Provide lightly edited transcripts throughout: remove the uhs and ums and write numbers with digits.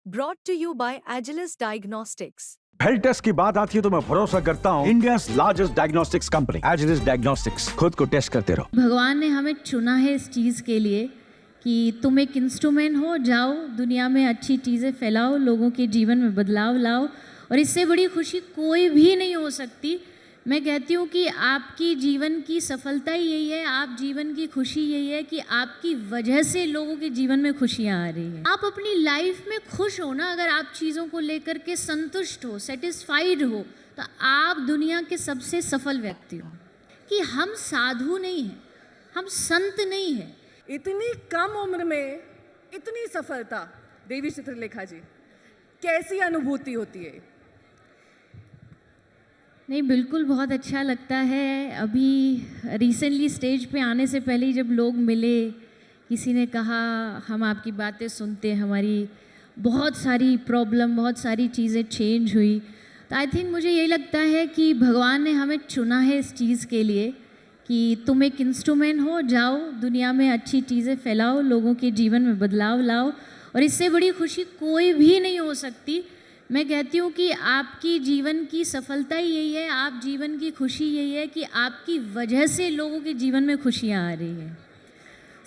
brought to you by Agilus Diagnostics. Health test की बात आती है तो मैं भरोसा करता हूँ India largest diagnostics company Agilus diagnostics. खुद को टेस्ट करते रहो। भगवान ने हमें चुना है इस चीज़ के लिए कि तुम एक इंस्ट्रूमेंट हो, जाओ दुनिया में अच्छी चीज़ें फैलाओ, लोगों के जीवन में बदलाव लाओ, और इससे बड़ी खुशी कोई भी नहीं हो सकती। मैं कहती हूँ कि आपकी जीवन की सफलता ही यही है, आप जीवन की खुशी यही है कि आपकी वजह से लोगों के जीवन में खुशियाँ आ रही हैं। आप अपनी लाइफ में खुश हो ना, अगर आप चीज़ों को लेकर के संतुष्ट हो, सेटिस्फाइड हो, तो आप दुनिया के सबसे सफल व्यक्ति हो। कि हम साधु नहीं हैं, हम संत नहीं हैं। इतनी कम उम्र में इतनी सफलता, देवी चित्रलेखा जी, कैसी अनुभूति होती है? नहीं, बिल्कुल बहुत अच्छा लगता है। अभी रिसेंटली स्टेज पे आने से पहले ही जब लोग मिले, किसी ने कहा हम आपकी बातें सुनते, हमारी बहुत सारी प्रॉब्लम, बहुत सारी चीज़ें चेंज हुई। तो आई थिंक मुझे यही लगता है कि भगवान ने हमें चुना है इस चीज़ के लिए कि तुम एक इंस्ट्रूमेंट हो, जाओ दुनिया में अच्छी चीज़ें फैलाओ, लोगों के जीवन में बदलाव लाओ, और इससे बड़ी खुशी कोई भी नहीं हो सकती। मैं कहती हूँ कि आपकी जीवन की सफलता ही यही है, आप जीवन की खुशी यही है कि आपकी वजह से लोगों के जीवन में खुशियाँ आ रही हैं।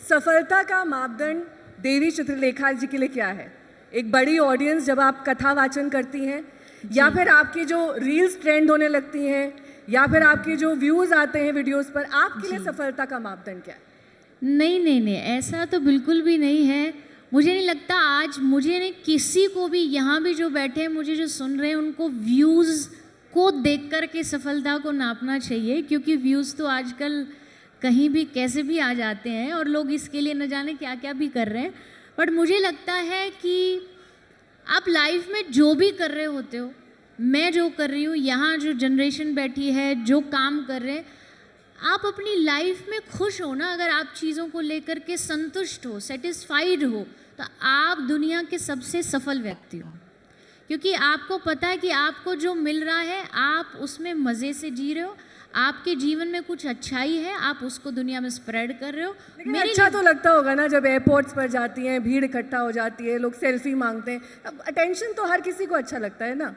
सफलता का मापदंड देवी चित्रलेखा जी के लिए क्या है? एक बड़ी ऑडियंस जब आप कथा वाचन करती हैं, या फिर आपकी जो रील्स ट्रेंड होने लगती हैं, या फिर आपके जो व्यूज़ आते हैं वीडियोस पर, आपके लिए सफलता का मापदंड क्या है? नहीं, ऐसा तो बिल्कुल भी नहीं है। मुझे नहीं लगता आज मुझे नहीं, किसी को भी, यहाँ भी जो बैठे हैं, मुझे जो सुन रहे हैं, उनको व्यूज़ को देख कर के सफलता को नापना चाहिए, क्योंकि व्यूज़ तो आजकल कहीं भी कैसे भी आ जाते हैं और लोग इसके लिए न जाने क्या क्या भी कर रहे हैं। बट मुझे लगता है कि आप लाइफ में जो भी कर रहे होते हो, मैं जो कर रही हूँ, यहाँ जो जनरेशन बैठी है, जो काम कर रहे हैं, आप अपनी लाइफ में खुश हो ना, अगर आप चीज़ों को लेकर के संतुष्ट हो, सेटिस्फाइड हो, तो आप दुनिया के सबसे सफल व्यक्ति हो। क्योंकि आपको पता है कि आपको जो मिल रहा है, आप उसमें मज़े से जी रहे हो, आपके जीवन में कुछ अच्छाई है, आप उसको दुनिया में स्प्रेड कर रहे हो। लेकिन अच्छा तो लगता होगा ना जब एयरपोर्ट्स पर जाती हैं, भीड़ इकट्ठा हो जाती है, लोग सेल्फी मांगते हैं, अब अटेंशन तो हर किसी को अच्छा लगता है ना?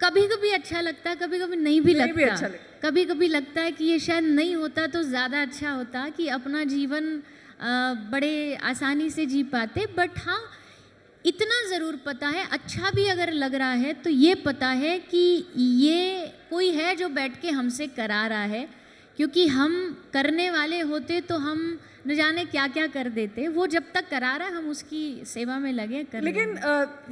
कभी कभी अच्छा लगता है, कभी कभी नहीं भी लगता। अच्छा कभी कभी लगता है कि ये शायद नहीं होता तो ज़्यादा अच्छा होता, कि अपना जीवन बड़े आसानी से जी पाते। बट हाँ, इतना ज़रूर पता है, अच्छा भी अगर लग रहा है तो ये पता है कि ये कोई है जो बैठ के हमसे करा रहा है, क्योंकि हम करने वाले होते तो हम न जाने क्या क्या कर देते। वो जब तक करा रहा है, हम उसकी सेवा में लगे कर। लेकिन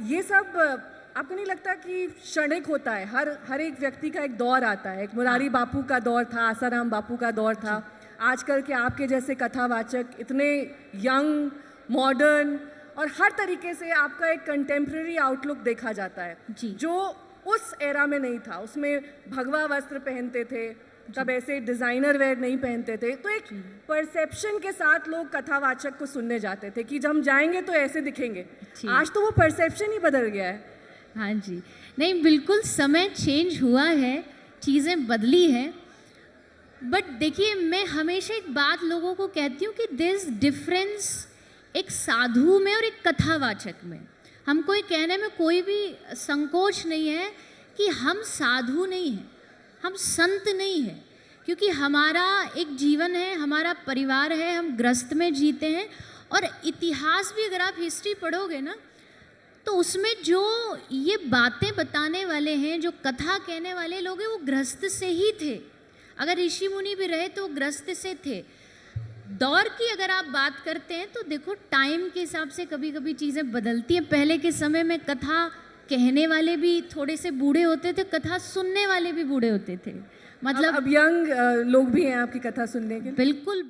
ये सब आपको नहीं लगता कि क्षणिक होता है? हर एक व्यक्ति का एक दौर आता है। एक मुरारी बापू का दौर था, आसाराम बापू का दौर था, आजकल के आपके जैसे कथावाचक इतने यंग, मॉडर्न और हर तरीके से आपका एक कंटेम्प्रेरी आउटलुक देखा जाता है जो उस एरा में नहीं था। उसमें भगवा वस्त्र पहनते थे, तब ऐसे डिज़ाइनर वेयर नहीं पहनते थे, तो एक परसेप्शन के साथ लोग कथावाचक को सुनने जाते थे कि जब हम जाएंगे तो ऐसे दिखेंगे। आज तो वो परसेप्शन ही बदल गया है। हाँ जी, नहीं बिल्कुल समय चेंज हुआ है, चीज़ें बदली हैं। बट देखिए, मैं हमेशा एक बात लोगों को कहती हूँ कि देयर इज डिफरेंस एक साधु में और एक कथावाचक में। हमको ये कहने में कोई भी संकोच नहीं है कि हम साधु नहीं हैं, हम संत नहीं हैं, क्योंकि हमारा एक जीवन है, हमारा परिवार है, हम गृहस्थ में जीते हैं। और इतिहास भी अगर आप हिस्ट्री पढ़ोगे ना, तो उसमें जो ये बातें बताने वाले हैं, जो कथा कहने वाले लोग हैं, वो गृहस्थ से ही थे। अगर ऋषि मुनि भी रहे तो वो गृहस्थ से थे। दौर की अगर आप बात करते हैं तो देखो, टाइम के हिसाब से कभी कभी चीज़ें बदलती हैं। पहले के समय में कथा कहने वाले भी थोड़े से बूढ़े होते थे, कथा सुनने वाले भी बूढ़े होते थे। मतलब अब यंग लोग भी हैं आपकी कथा सुनने के। बिल्कुल।